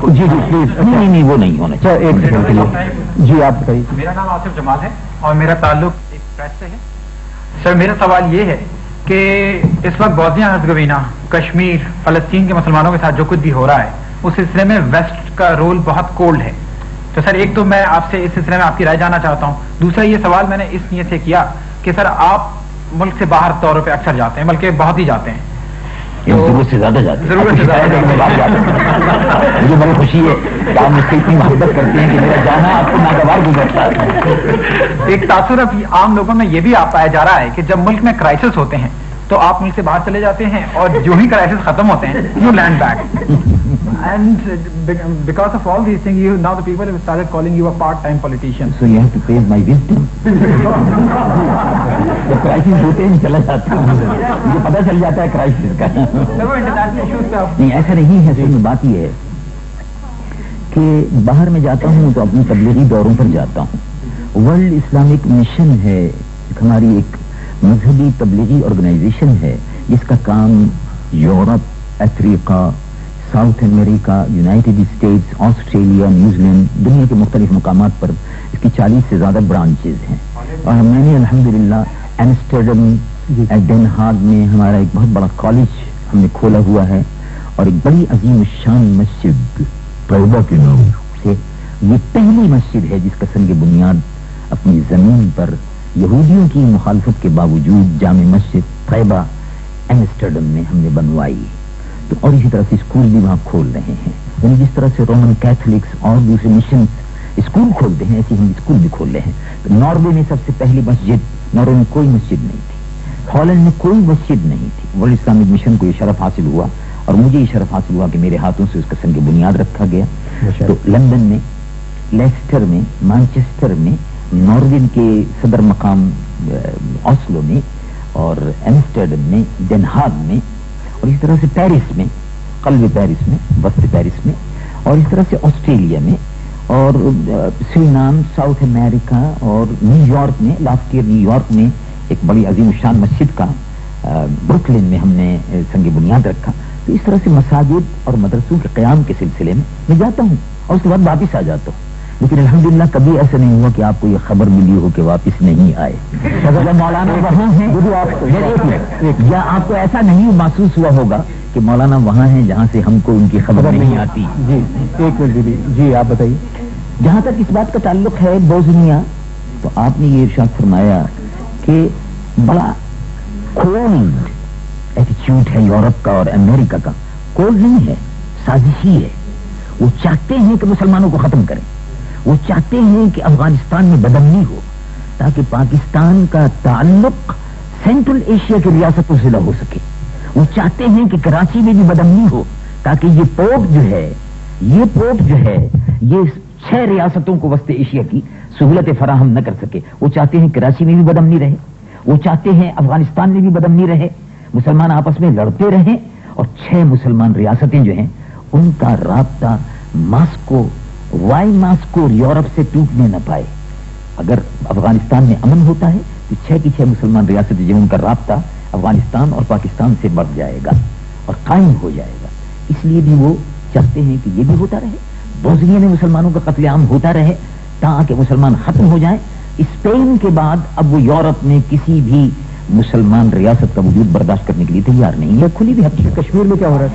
आपको जी प्लीज नहीं वो नहीं होना चाहिए। एक सेकंड के लिए जी आप बताइए। मेरा नाम आसिफ जमाल है और मेरा ताल्लुक एक प्रेस से है। सर मेरा सवाल ये है कि इस वक्त बोस्निया हर्ज़गोविना, कश्मीर, फलस्तीन के मुसलमानों के साथ जो कुछ भी हो रहा है उस सिलसिले में वेस्ट का रोल बहुत कोल्ड है। तो सर एक तो मैं आपसे इस सिलसिले में आपकी राय जानना चाहता हूँ। दूसरा ये सवाल मैंने इस नियत से किया कि सर आप मुल्क से बाहर दौरों पे अक्सर जाते हैं, बल्कि बहुत ही जाते हैं, जरूरत से ज्यादा जाते हैं। जरूरत से ज्यादा मुझे बड़ी खुशी है कि आप मुझसे इतनी मोहब्बत करते हैं कि मेरा जाना आपको नागवार गुजरता है। एक तासुर अब आम लोगों में ये भी आप पाया जा रहा है कि जब मुल्क में क्राइसिस होते हैं तो आप मुल्क से बाहर चले जाते हैं और जो ही क्राइसिस खत्म होते हैं you land back and because of all these things you now the people have started calling you a part-time politician. So you have to praise my wisdom. जब क्राइसिस होते हैं चला जाता हूँ, मुझे पता चल जाता है क्राइसिस का। नहीं ऐसा नहीं है। असल में बात यह है कि बाहर में जाता हूँ तो अपनी तबलीगी दौरों पर जाता हूँ। वर्ल्ड इस्लामिक मिशन है, हमारी एक मजहबी तबलीगी ऑर्गेनाइजेशन है जिसका काम Europe, Africa, south America, United states, Australia, New Zealand, दुनिया के मुख्तलिफ मकामात पर इसकी 40 से ज्यादा ब्रांचेज हैं। और मैंने अल्हम्दुलिल्लाह एम्स्टर्डम, डेन हाग में हमारा एक बहुत बड़ा कॉलेज हमने खोला हुआ है और एक बड़ी अजीम शान मस्जिद तौबा के नाम से ये पहली मस्जिद है जिसका संग बुनियाद अपनी जमीन पर यहूदियों की मुखालफत के बावजूद जामे मस्जिद तौबा एम्स्टर्डम में हमने बनवाई। तो और इसी तरह से स्कूल भी वहां खोल रहे हैं। यानी जिस तरह से रोमन कैथोलिक्स और दूसरे मिशन स्कूल खोलते हैं ऐसे हम स्कूल भी खोल रहे हैं। तो नॉर्वे में सबसे पहली मस्जिद, नॉर्वे में कोई मस्जिद नहीं थी, हॉलैंड में कोई मस्जिद नहीं थी। वर्ल्ड इस्लामिक मिशन को ये शरफ हासिल हुआ और मुझे ये शरफ हासिल हुआ कि मेरे हाथों से उसका संग बुनियाद रखा गया। तो लंदन में, लेस्टर में, मैनचेस्टर में, नॉर्वे के सदर मकाम ऑस्लो में और एम्स्टर्डम में, डेन हाग में और इस तरह से पेरिस में, कल्ब पेरिस में, वस्त पेरिस में और इस तरह से ऑस्ट्रेलिया में और सुरीनाम, साउथ अमेरिका और न्यूयॉर्क में, लास्ट ईयर न्यूयॉर्क में एक बड़ी अजीम शान मस्जिद का ब्रुकलिन में हमने संग बुनियाद रखा। तो इस तरह से मसाजिद और मदरसों के क़याम के सिलसिले में मैं जाता हूँ और उसके बाद वापिस आ जाता हूँ। लेकिन अल्हम्दुलिल्लाह कभी ऐसा नहीं हुआ कि आपको ये खबर मिली हो कि वापस नहीं आए। अगर मौलाना वहाँ हैं या आपको ऐसा नहीं महसूस हुआ होगा कि मौलाना वहाँ हैं जहाँ से हमको उनकी खबर नहीं आती। जी एक मिनट दीदी जी आप बताइए। जहाँ तक इस बात का ताल्लुक है बोस्निया, तो आपने ये इरशाद फरमाया कि बड़ा कोल्ड एटीट्यूड है यूरोप का और अमेरिका का। कोल्ड नहीं है, साजिशी है। वो चाहते हैं कि मुसलमानों को खत्म करें, वो चाहते हैं कि अफगानिस्तान में बदअमनी हो ताकि पाकिस्तान का ताल्लुक सेंट्रल एशिया की रियासतों से न हो सके। वो चाहते हैं कि कराची में भी बदअमनी हो ताकि ये पोप जो है ये 6 रियासतों को वस्ते एशिया की सहूलत फराहम न कर सके। वो चाहते हैं कराची में भी बदअमनी रहे, वो चाहते हैं अफगानिस्तान में भी बदअमनी रहे, मुसलमान आपस में लड़ते रहें और 6 मुसलमान रियासतें जो हैं उनका राब्ता मास्को और यूरोप से टूटने न पाए। अगर अफगानिस्तान में अमन होता है तो 6 की 6 मुसलमान रियासतें जो उनका राब्ता अफगानिस्तान और पाकिस्तान से बढ़ जाएगा और कायम हो जाएगा। इसलिए भी वो चाहते हैं कि ये भी होता रहे, बोस्निया में मुसलमानों का कत्लेआम होता रहे ताकि मुसलमान खत्म हो जाए। स्पेन के बाद अब वो यूरोप में किसी भी मुसलमान रियासत का वजूद बर्दाश्त करने के लिए तैयार नहीं है। खुली भी हकीकत कश्मीर में क्या हो रहा है?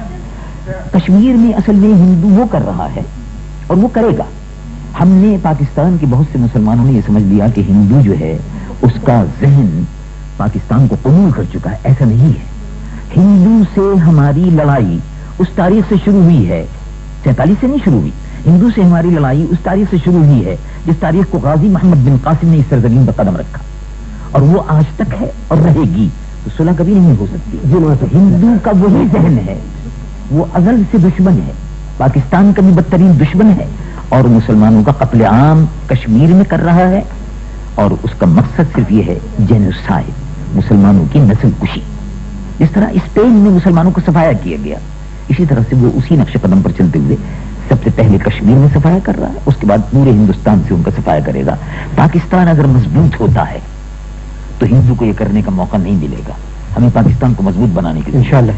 कश्मीर में असल में हिंदू वो कर रहा है और वो करेगा। हमने पाकिस्तान के बहुत से मुसलमानों ने ये समझ लिया कि हिंदू जो है उसका जहन पाकिस्तान को कबूल कर चुका है। ऐसा नहीं है। हिंदू से हमारी लड़ाई उस तारीख से शुरू हुई है, 47 से नहीं शुरू हुई। हिंदू से हमारी लड़ाई उस तारीख से शुरू हुई है जिस तारीख को गाजी मोहम्मद बिन कासिम ने इस सरजमीन पर कदम रखा और वो आज तक है और रहेगी। तो सुलह कभी नहीं हो सकती। हिंदू का वही जहन है, वो अजल से दुश्मन है, पाकिस्तान का भी बदतरीन दुश्मन है और मुसलमानों का कत्लेआम कश्मीर में कर रहा है और उसका मकसद सिर्फ ये है जेनोसाइड, मुसलमानों की नस्ल कुशी। जिस तरह स्पेन में मुसलमानों को सफाया किया गया, इसी तरह से वो उसी नक्शे कदम पर चलते हुए सबसे पहले कश्मीर में सफाया कर रहा है, उसके बाद पूरे हिंदुस्तान से उनका सफाया करेगा। पाकिस्तान अगर मजबूत होता है तो हिंदू को ये करने का मौका नहीं मिलेगा। हमें पाकिस्तान को मजबूत बनाने के लिए इंशाअल्लाह